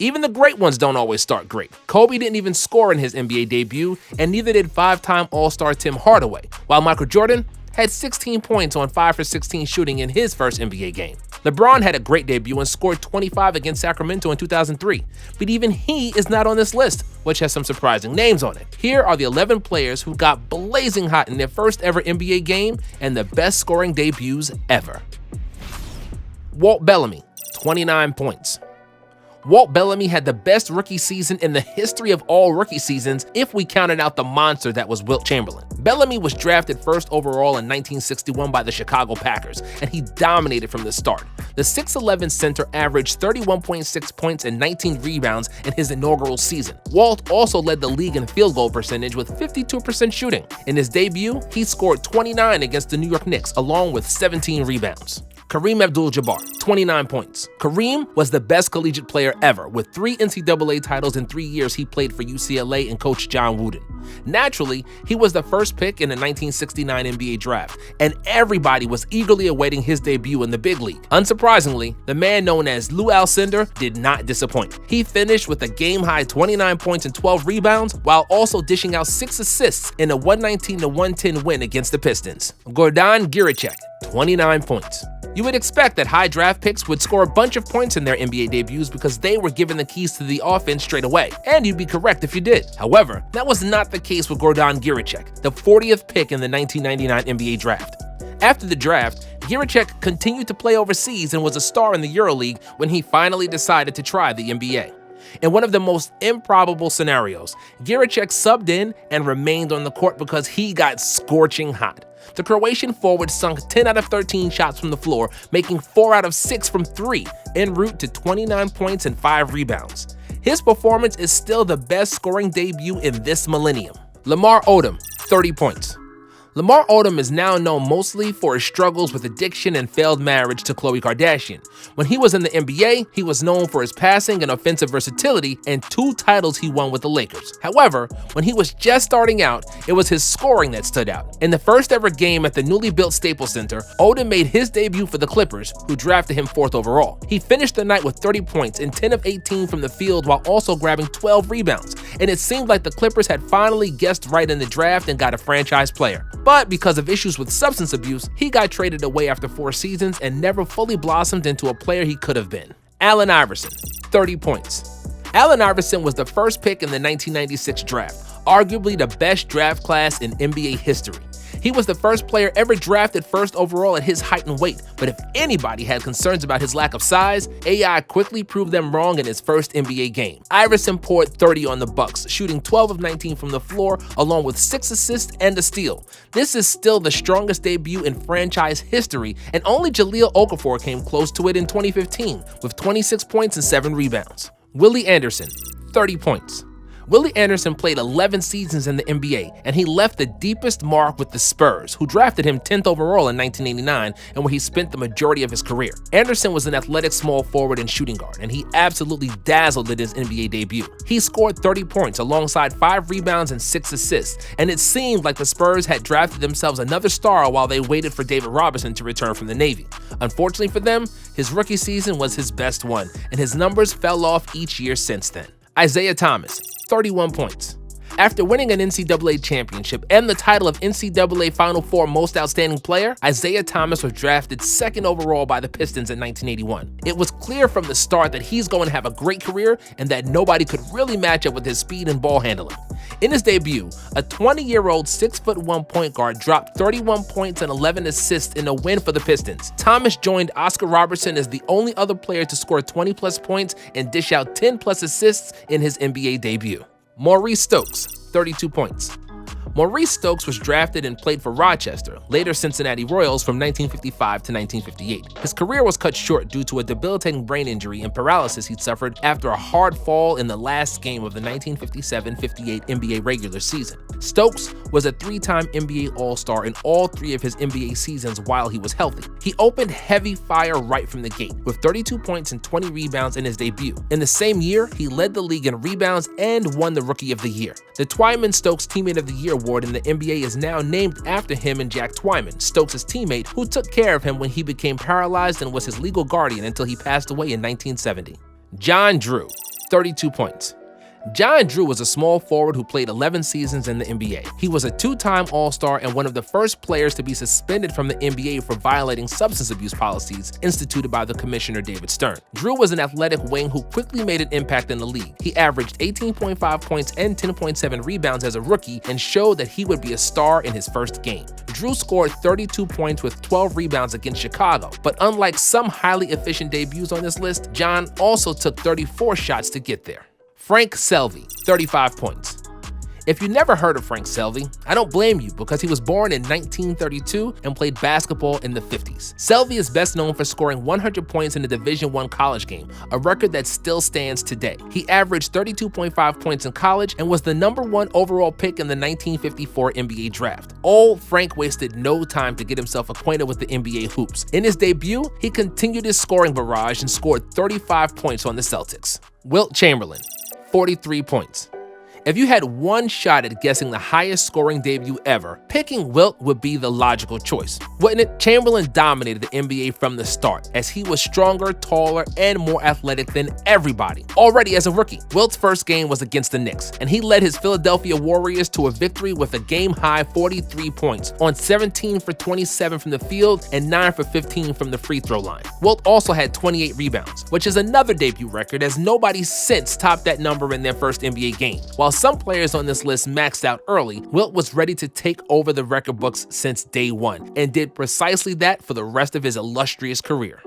Even the great ones don't always start great. Kobe didn't even score in his NBA debut, and neither did five-time All-Star Tim Hardaway, while Michael Jordan had 16 points on 5 for 16 shooting in his first NBA game. LeBron had a great debut and scored 25 against Sacramento in 2003, but even he is not on this list, which has some surprising names on it. Here are the 11 players who got blazing hot in their first ever NBA game and the best scoring debuts ever. Walt Bellamy, 29 points. Walt Bellamy had the best rookie season in the history of all rookie seasons if we counted out the monster that was Wilt Chamberlain. Bellamy was drafted first overall in 1961 by the Chicago Packers, and he dominated from the start. The 6'11 center averaged 31.6 points and 19 rebounds in his inaugural season. Walt also led the league in field goal percentage with 52% shooting. In his debut, he scored 29 against the New York Knicks, along with 17 rebounds. Kareem AbdulJabbar, 29 points. Kareem was the best collegiate player ever, with 3 NCAA titles in 3 years he played for UCLA and coach John Wooden. Naturally, he was the first pick in the 1969 NBA draft, and everybody was eagerly awaiting his debut in the big league. Unsurprisingly, the man known as Lou Alcindor did not disappoint. He finished with a game-high 29 points and 12 rebounds, while also dishing out 6 assists in a 119-110 win against the Pistons. Gordan Giricek, 29 points. You would expect that high draft picks would score a bunch of points in their NBA debuts because they were given the keys to the offense straight away, and you'd be correct if you did. However, that was not the case with Gordan Giricek, the 40th pick in the 1999 NBA draft. After the draft, Giricek continued to play overseas and was a star in the EuroLeague when he finally decided to try the NBA. In one of the most improbable scenarios, Giricek subbed in and remained on the court because he got scorching hot. The Croatian forward sunk 10 out of 13 shots from the floor, making 4 out of 6 from 3, en route to 29 points and 5 rebounds. His performance is still the best scoring debut in this millennium. Lamar Odom, 30 points. Lamar Odom is now known mostly for his struggles with addiction and failed marriage to Khloe Kardashian. When he was in the NBA, he was known for his passing and offensive versatility and 2 titles he won with the Lakers. However, when he was just starting out, it was his scoring that stood out. In the first ever game at the newly built Staples Center, Odom made his debut for the Clippers, who drafted him 4th overall. He finished the night with 30 points and 10 of 18 from the field while also grabbing 12 rebounds, and it seemed like the Clippers had finally guessed right in the draft and got a franchise player. But because of issues with substance abuse, he got traded away after 4 seasons and never fully blossomed into a player he could have been. Allen Iverson, 30 points. Allen Iverson was the first pick in the 1996 draft, arguably the best draft class in NBA history. He was the first player ever drafted 1st overall at his height and weight, but if anybody had concerns about his lack of size, AI quickly proved them wrong in his first NBA game. Iverson poured 30 on the Bucks, shooting 12 of 19 from the floor, along with 6 assists and a steal. This is still the strongest debut in franchise history, and only Jahlil Okafor came close to it in 2015, with 26 points and 7 rebounds. Willie Anderson, 30 points. Willie Anderson played 11 seasons in the NBA, and he left the deepest mark with the Spurs, who drafted him 10th overall in 1989 and where he spent the majority of his career. Anderson was an athletic small forward and shooting guard, and he absolutely dazzled in his NBA debut. He scored 30 points alongside 5 rebounds and 6 assists, and it seemed like the Spurs had drafted themselves another star while they waited for David Robinson to return from the Navy. Unfortunately for them, his rookie season was his best one, and his numbers fell off each year since then. Isaiah Thomas, 31 points. After winning an NCAA championship and the title of NCAA Final Four Most Outstanding Player, Isaiah Thomas was drafted 2nd overall by the Pistons in 1981. It was clear from the start that he's going to have a great career and that nobody could really match up with his speed and ball handling. In his debut, a 20-year-old 6'1" point guard dropped 31 points and 11 assists in a win for the Pistons. Thomas joined Oscar Robertson as the only other player to score 20-plus points and dish out 10-plus assists in his NBA debut. Maurice Stokes, 32 points. Maurice Stokes was drafted and played for Rochester, later Cincinnati Royals, from 1955 to 1958. His career was cut short due to a debilitating brain injury and paralysis he suffered after a hard fall in the last game of the 1957-58 NBA regular season. Stokes was a 3-time NBA All-Star in all 3 of his NBA seasons while he was healthy. He opened heavy fire right from the gate, with 32 points and 20 rebounds in his debut. In the same year, he led the league in rebounds and won the Rookie of the Year. The Twyman-Stokes Teammate of the Year award in the NBA is now named after him and Jack Twyman, Stokes' teammate, who took care of him when he became paralyzed and was his legal guardian until he passed away in 1970. John Drew, 32 points. John Drew was a small forward who played 11 seasons in the NBA. He was a two-time All-Star and one of the first players to be suspended from the NBA for violating substance abuse policies instituted by the Commissioner David Stern. Drew was an athletic wing who quickly made an impact in the league. He averaged 18.5 points and 10.7 rebounds as a rookie and showed that he would be a star in his first game. Drew scored 32 points with 12 rebounds against Chicago, but unlike some highly efficient debuts on this list, John also took 34 shots to get there. Frank Selve, 35 points. If you never heard of Frank Selve, I don't blame you because he was born in 1932 and played basketball in the 50s. Selve is best known for scoring 100 points in a Division I college game, a record that still stands today. He averaged 32.5 points in college and was the #1 overall pick in the 1954 NBA draft. Old Frank wasted no time to get himself acquainted with the NBA hoops. In his debut, he continued his scoring barrage and scored 35 points on the Celtics. Wilt Chamberlain, 43 points. If you had one shot at guessing the highest scoring debut ever, picking Wilt would be the logical choice, wouldn't it? Chamberlain dominated the NBA from the start, as he was stronger, taller, and more athletic than everybody. Already as a rookie, Wilt's first game was against the Knicks, and he led his Philadelphia Warriors to a victory with a game-high 43 points on 17 for 27 from the field and 9 for 15 from the free throw line. Wilt also had 28 rebounds, which is another debut record, as nobody since topped that number in their first NBA game. While some players on this list maxed out early, Wilt was ready to take over the record books since day one, and did precisely that for the rest of his illustrious career.